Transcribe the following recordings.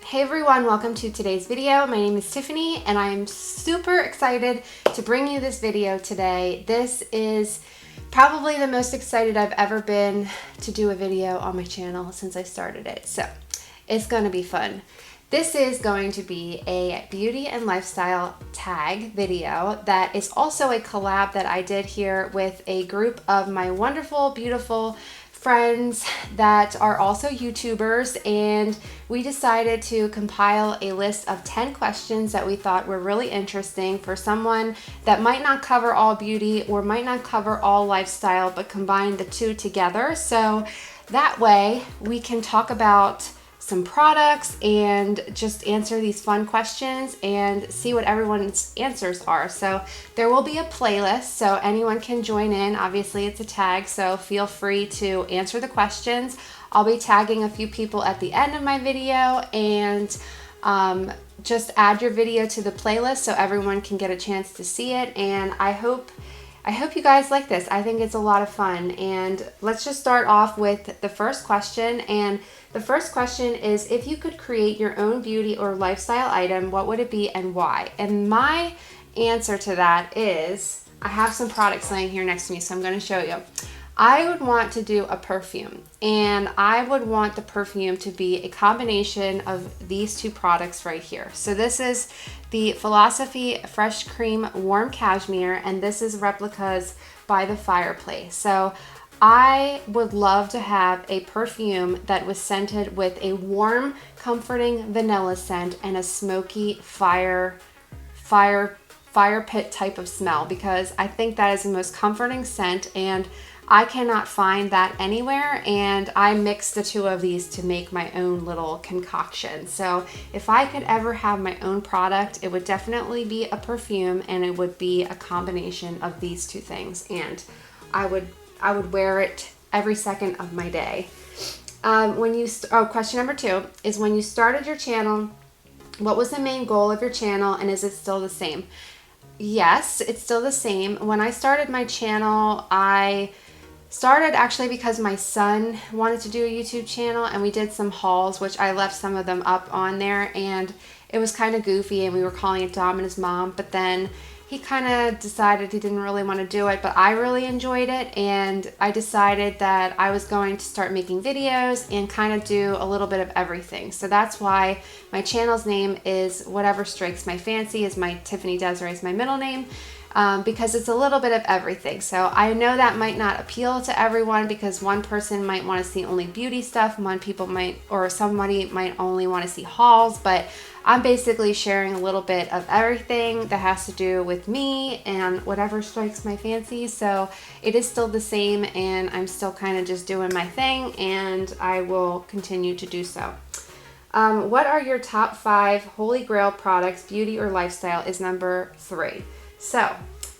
Hey everyone, welcome to today's video. My name is Tiffany and I am super excited to bring you this video today. This is probably the most excited I've ever been to do a video on my channel since I started it. So it's going to be fun. This is going to be a beauty and lifestyle tag video that is also a collab that I did here with a group of my wonderful, beautiful friends that are also YouTubers, and we decided to compile a list of 10 questions that we thought were really interesting for someone that might not cover all beauty or might not cover all lifestyle, but combine the two together. So that way we can talk about some products and just answer these fun questions and see what everyone's answers are. So there will be a playlist so anyone can join in. Obviously it's a tag, so feel free to answer the questions. I'll be tagging a few people at the end of my video, and just add your video to the playlist so everyone can get a chance to see it. And I hope you guys like this. I think it's a lot of fun. And let's just start off with the first question. And the first question is, if you could create your own beauty or lifestyle item, what would it be and why? And my answer to that is, I have some products laying here next to me, so I'm going to show you. I would want to do a perfume, and I would want the perfume to be a combination of these two products right here. So this is the Philosophy Fresh Cream Warm Cashmere, and this is Replicas by the Fireplace. So I would love to have a perfume that was scented with a warm, comforting vanilla scent and a smoky fire pit type of smell, because I think that is the most comforting scent, and I cannot find that anywhere, and I mix the two of these to make my own little concoction. So if I could ever have my own product, it would definitely be a perfume, and it would be a combination of these two things, and I would wear it every second of my day. Question number 2 is, when you started your channel, what was the main goal of your channel, and is it still the same? Yes, it's still the same. When I started my channel, I started actually because my son wanted to do a YouTube channel, and we did some hauls, which I left some of them up on there, and it was kind of goofy, and we were calling it Dom and his mom, but then he kind of decided he didn't really want to do it, but I really enjoyed it, and I decided that I was going to start making videos and kind of do a little bit of everything. So that's why my channel's name is Whatever Strikes My Fancy, is my Tiffany Desiree is my middle name. Because it's a little bit of everything. So I know that might not appeal to everyone, because one person might want to see only beauty stuff, somebody might only want to see hauls, but I'm basically sharing a little bit of everything that has to do with me and whatever strikes my fancy. So it is still the same, and I'm still kind of just doing my thing, and I will continue to do so. What are your top 5 holy grail products, beauty or lifestyle, is number 3. So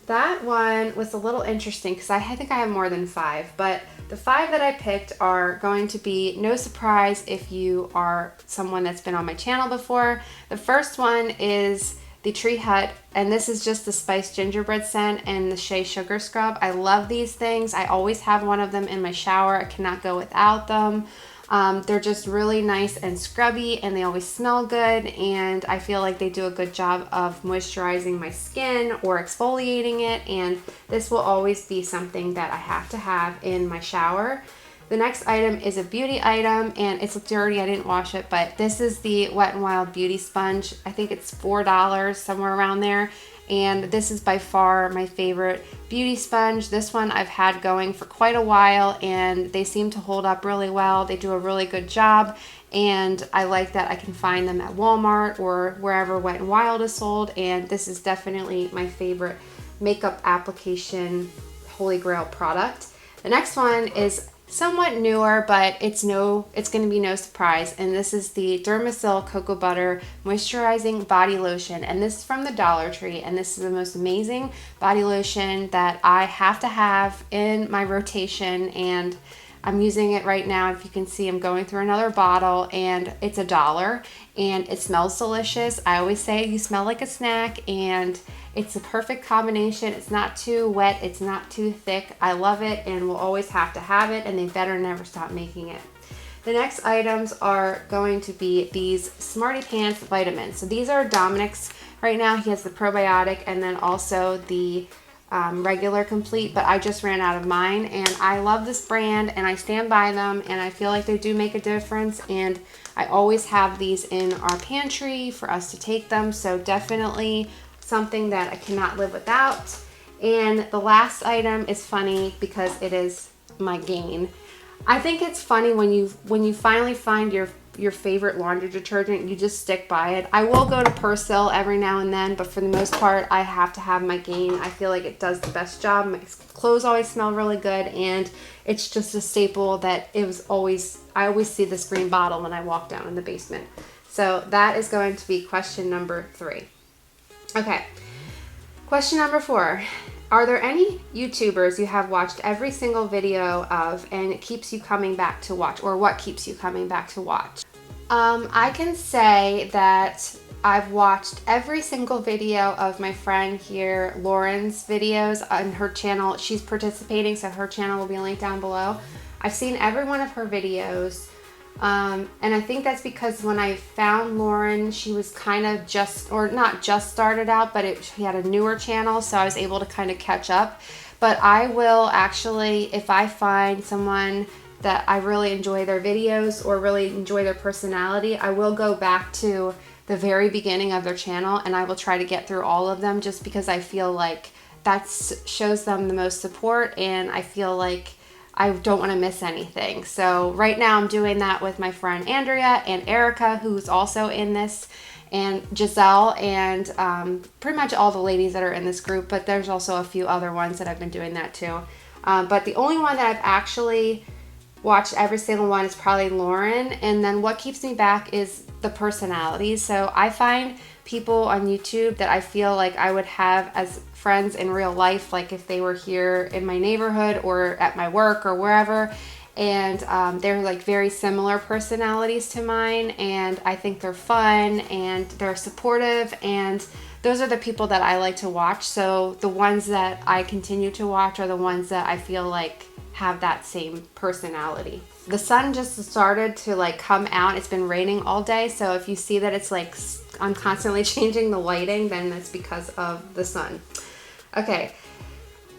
that one was a little interesting because I think I have more than 5, but the 5 that I picked are going to be no surprise if you are someone that's been on my channel before. The first one is the Tree Hut, and this is just the spiced gingerbread scent and the shea sugar scrub. I love these things. I always have one of them in my shower. I cannot go without them. They're just really nice and scrubby, and they always smell good, and I feel like they do a good job of moisturizing my skin or exfoliating it, and this will always be something that I have to have in my shower. The next item is a beauty item, and it's dirty, I didn't wash it, but this is the Wet n Wild Beauty Sponge. I think it's $4, somewhere around there. And this is by far my favorite beauty sponge. This one I've had going for quite a while, and they seem to hold up really well. They do a really good job, and I like that I can find them at Walmart or wherever Wet n Wild is sold, and this is definitely my favorite makeup application holy grail product. The next one is somewhat newer, but it's going to be no surprise, and this is the Dermasil Cocoa Butter Moisturizing Body Lotion, and this is from the Dollar Tree, and this is the most amazing body lotion that I have to have in my rotation, and I'm using it right now. If you can see, I'm going through another bottle, and it's $1, and it smells delicious. I always say you smell like a snack, and it's a perfect combination. It's not too wet, it's not too thick. I love it, and we'll always have to have it, and they better never stop making it. The next items are going to be these Smarty Pants vitamins. So these are Dominic's right now. He has the probiotic and then also the regular complete, but I just ran out of mine, and I love this brand and I stand by them, and I feel like they do make a difference, and I always have these in our pantry for us to take them. So definitely something that I cannot live without. And the last item is funny because it is my Gain. I think it's funny when you finally find your favorite laundry detergent, you just stick by it. I will go to Persil every now and then, but for the most part, I have to have my Gain. I feel like it does the best job. My clothes always smell really good, and it's just a staple that I always see this green bottle when I walk down in the basement. So that is going to be question number 3. Okay, question number 4. Are there any YouTubers you have watched every single video of and it keeps you coming back to watch, or what keeps you coming back to watch? I can say that I've watched every single video of my friend here, Lauren's videos on her channel. She's participating, so her channel will be linked down below. I've seen every one of her videos. And I think that's because when I found Lauren, she was kind of not just started out, but she had a newer channel, so I was able to kind of catch up. But I will actually, if I find someone that I really enjoy their videos or really enjoy their personality, I will go back to the very beginning of their channel and I will try to get through all of them, just because I feel like that shows them the most support, and I feel like I don't want to miss anything. So right now I'm doing that with my friend Andrea and Erica, who's also in this, and Giselle, and pretty much all the ladies that are in this group, but there's also a few other ones that I've been doing that too. But the only one that I've actually watched every single one is probably Lauren. And then what keeps me back is the personalities. So I find people on YouTube that I feel like I would have as friends in real life, like if they were here in my neighborhood or at my work or wherever, and they're like very similar personalities to mine, and I think they're fun and they're supportive, and those are the people that I like to watch. So the ones that I continue to watch are the ones that I feel like have that same personality. The sun just started to like come out. It's been raining all day, so if you see that it's like I'm constantly changing the lighting, then that's because of the sun. Okay,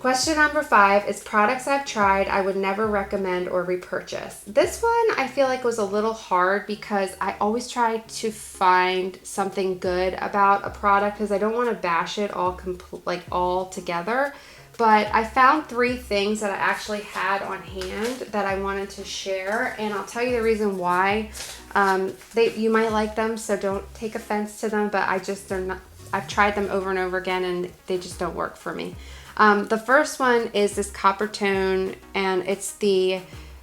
question number 5 is products I've tried I would never recommend or repurchase. This one I feel like was a little hard because I always try to find something good about a product because I don't want to bash it all together. But I found 3 things that I actually had on hand that I wanted to share, and I'll tell you the reason why. You might like them, so don't take offense to them, but I've tried them over and over again and they just don't work for me. The first one is this copper tone, and it's the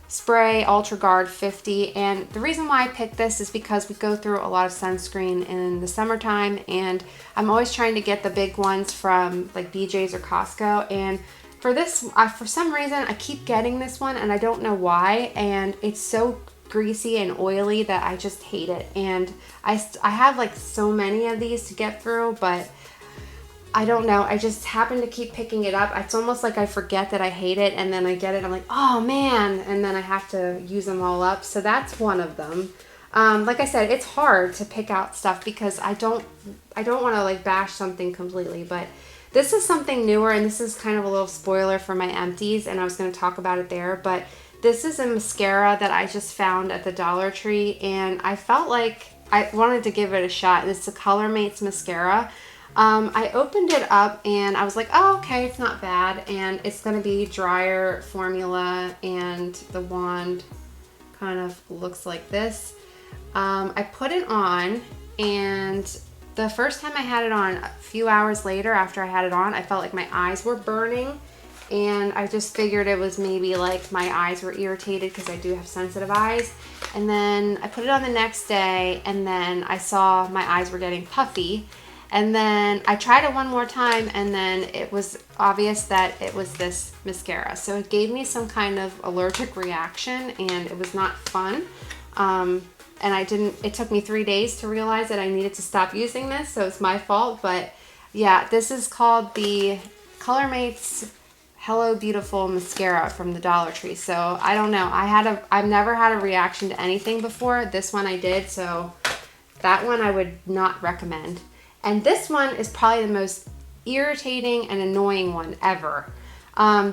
spray Ultra Guard 50, and the reason why I picked this is because we go through a lot of sunscreen in the summertime, and I'm always trying to get the big ones from like BJ's or Costco, and for this, for some reason I keep getting this one and I don't know why, and it's so greasy and oily that I just hate it, and I have like so many of these to get through, but I don't know, I just happen to keep picking it up. It's almost like I forget that I hate it, and then I get it, I'm like, oh man, and then I have to use them all up. So that's one of them. Like I said, it's hard to pick out stuff because I don't want to like bash something completely, but this is something newer, and this is kind of a little spoiler for my empties, and I was going to talk about it there, but this is a mascara that I just found at the Dollar Tree, and I felt like I wanted to give it a shot. It's the Color Mates mascara. I opened it up and I was like, oh, okay, it's not bad, and it's going to be drier formula, and the wand kind of looks like this. I put it on, and the first time I had it on, a few hours later after I had it on, I felt like my eyes were burning, and I just figured it was maybe like my eyes were irritated because I do have sensitive eyes. And then I put it on the next day, and then I saw my eyes were getting puffy. And then I tried it one more time, and then it was obvious that it was this mascara. So it gave me some kind of allergic reaction, and it was not fun. And it took me 3 days to realize that I needed to stop using this, so it's my fault. But yeah, this is called the ColorMates Hello Beautiful mascara from the Dollar Tree. So I don't know, I've never had a reaction to anything before. This one I did, so that one I would not recommend. And this one is probably the most irritating and annoying one ever.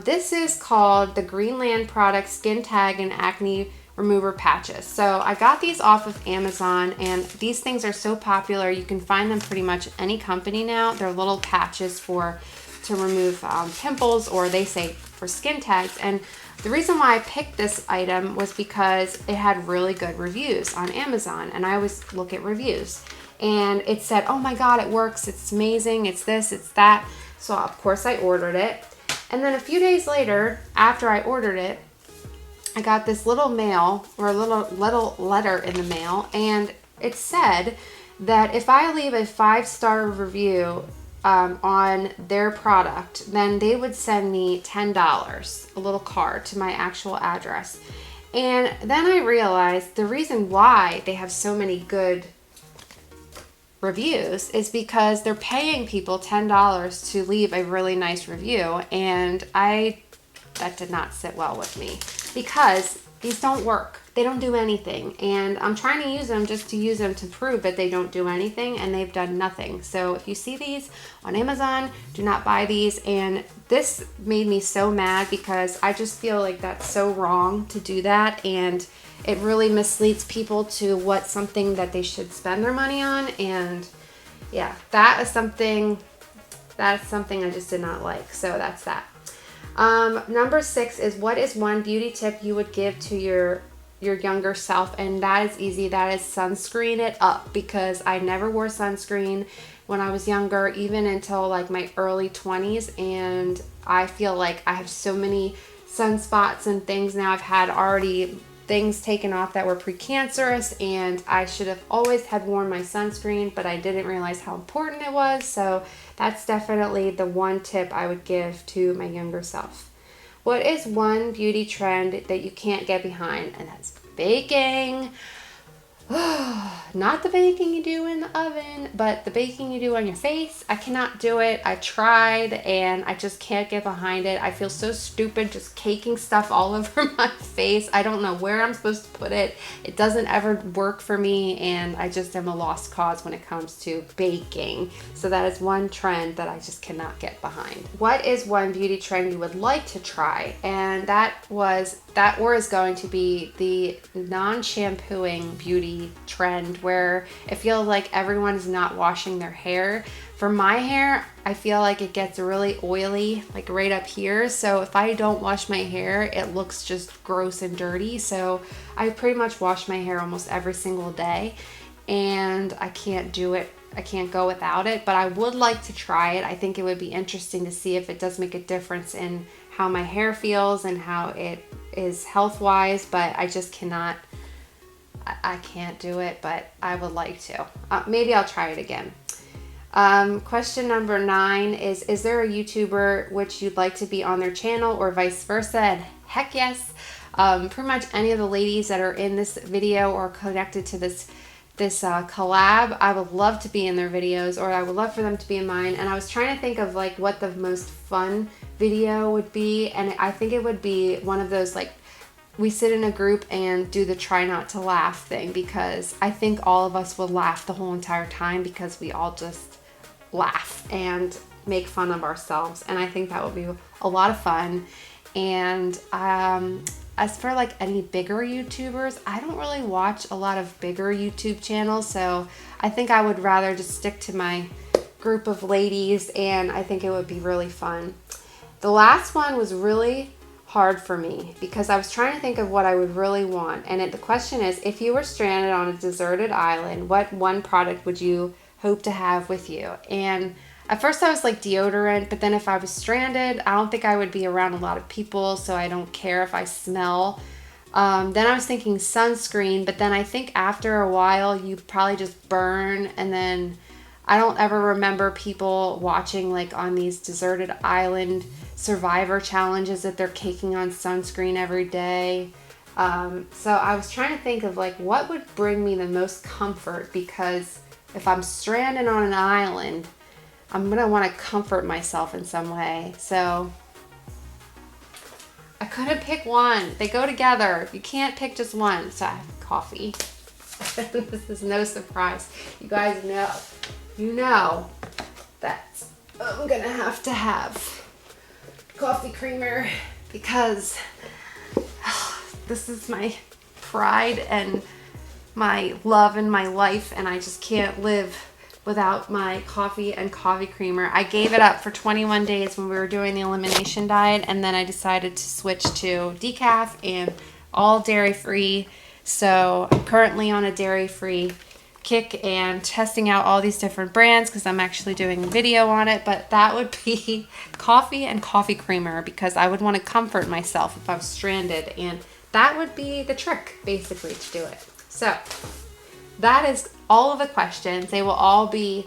This is called the Greenland Product Skin Tag and Acne Remover Patches. So I got these off of Amazon, and these things are so popular. You can find them pretty much any company now. They're little patches to remove pimples, or they say for skin tags. And the reason why I picked this item was because it had really good reviews on Amazon, and I always look at reviews. And it said, oh my God, it works, it's amazing, it's this, it's that. So of course I ordered it. And then a few days later, after I ordered it, I got this little mail, or a little letter in the mail, and it said that if I leave a 5-star review on their product, then they would send me $10, a little card to my actual address. And then I realized the reason why they have so many good reviews is because they're paying people $10 to leave a really nice review, and that did not sit well with me, because these don't work. They don't do anything, and I'm trying to use them just to use them to prove that they don't do anything, and they've done nothing. So if you see these on Amazon, do not buy these. And this made me so mad, because I just feel like that's so wrong to do that, and it really misleads people to what something that they should spend their money on. And yeah, that is something I just did not like. So that's that. Number 6 is, what is one beauty tip you would give to your younger self? And that is easy. That is sunscreen it up, because I never wore sunscreen when I was younger, even until like my early 20s. And I feel like I have so many sunspots and things now. I've had already things taken off that were precancerous, and I should have always had worn my sunscreen, but I didn't realize how important it was. So that's definitely the one tip I would give to my younger self. What is one beauty trend that you can't get behind? And that's baking. Not the baking you do in the oven, but the baking you do on your face. I cannot do it. I tried, and I just can't get behind it. I feel so stupid just caking stuff all over my face. I don't know where I'm supposed to put it. It doesn't ever work for me, and I just am a lost cause when it comes to baking. So that is one trend that I just cannot get behind. What is one beauty trend you would like to try? And that is going to be the non-shampooing beauty trend, where it feels like everyone is not washing their hair. For my hair, I feel like it gets really oily, like right up here. So if I don't wash my hair, it looks just gross and dirty. So I pretty much wash my hair almost every single day, and I can't do it. I can't go without it, but I would like to try it. I think it would be interesting to see if it does make a difference in how my hair feels and how it is health-wise, but I just cannot. I can't do it, but I would like to. Maybe I'll try it again. Question number 9 is there a YouTuber which you'd like to be on their channel, or vice versa? And heck yes. Pretty much any of the ladies that are in this video or connected to this collab, I would love to be in their videos, or I would love for them to be in mine. And I was trying to think of like what the most fun video would be, and I think it would be one of those, like, we sit in a group and do the try not to laugh thing, because I think all of us would laugh the whole entire time, because we all just laugh and make fun of ourselves, and I think that would be a lot of fun. And as for like any bigger YouTubers, I don't really watch a lot of bigger YouTube channels, so I think I would rather just stick to my group of ladies, and I think it would be really fun. The last one was really hard for me, because I was trying to think of what I would really want. And the question is, if you were stranded on a deserted island, what one product would you hope to have with you? And at first I was like deodorant, but then if I was stranded, I don't think I would be around a lot of people, so I don't care if I smell. Then I was thinking sunscreen, but then I think after a while you probably just burn, and then I don't ever remember people watching like on these deserted island survivor challenges that they're caking on sunscreen every day. So I was trying to think of like what would bring me the most comfort, because if I'm stranded on an island, I'm gonna want to comfort myself in some way. So I couldn't pick one. They go together. You can't pick just one. So I have coffee. This is no surprise. You guys know, you know that I'm gonna have to have coffee creamer because this is my pride and my love in my life, and I just can't live without my coffee and coffee creamer. I gave it up for 21 days when we were doing the elimination diet, and then I decided to switch to decaf and all dairy-free. So I'm currently on a dairy-free kick and testing out all these different brands because I'm actually doing a video on it. But that would be coffee and coffee creamer, because I would want to comfort myself if I'm stranded, and that would be the trick basically to do it. So that is all of the questions. They will all be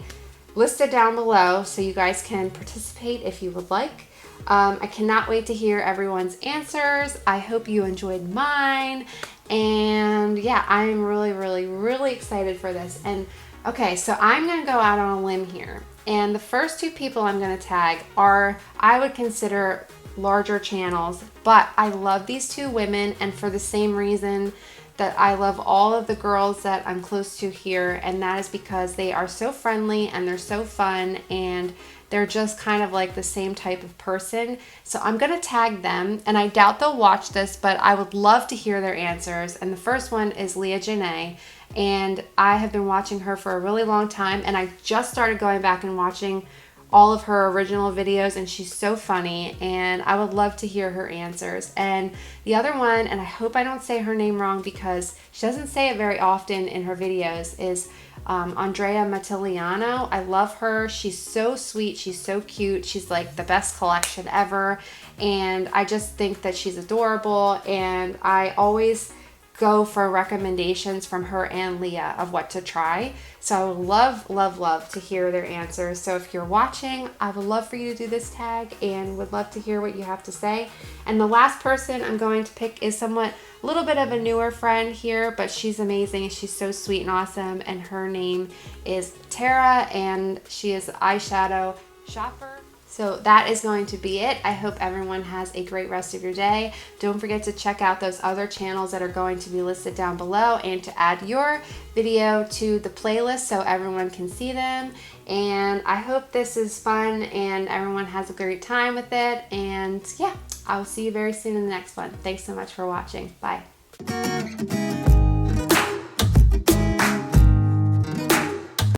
listed down below so you guys can participate if you would like. I cannot wait to hear everyone's answers. I hope you enjoyed mine. And yeah, I'm really excited for this. And okay, so I'm gonna go out on a limb here. And the first two people I'm gonna tag are, I would consider larger channels, but I love these two women, and for the same reason that I love all of the girls that I'm close to here, and that is because they are so friendly and they're so fun, and they're just kind of like the same type of person. So I'm gonna tag them, and I doubt they'll watch this, but I would love to hear their answers. And the first one is Leah Janae, and I have been watching her for a really long time, and I just started going back and watching all of her original videos, and she's so funny, and I would love to hear her answers. And the other one, and I hope I don't say her name wrong because she doesn't say it very often in her videos, is Andrea Mattiliano. I love her. She's so sweet. She's so cute. She's like the best collection ever, and I just think that she's adorable, and I always go for recommendations from her and Leah of what to try. So I would love to hear their answers. So if you're watching, I would love for you to do this tag and would love to hear what you have to say. And the last person I'm going to pick is somewhat a little bit of a newer friend here, but she's amazing. She's so sweet and awesome, and her name is Tara, and she is an eyeshadow shopper. So that is going to be it. I hope everyone has a great rest of your day. Don't forget to check out those other channels that are going to be listed down below, and to add your video to the playlist so everyone can see them. And I hope this is fun and everyone has a great time with it. And yeah, I will see you very soon in the next one. Thanks so much for watching. Bye.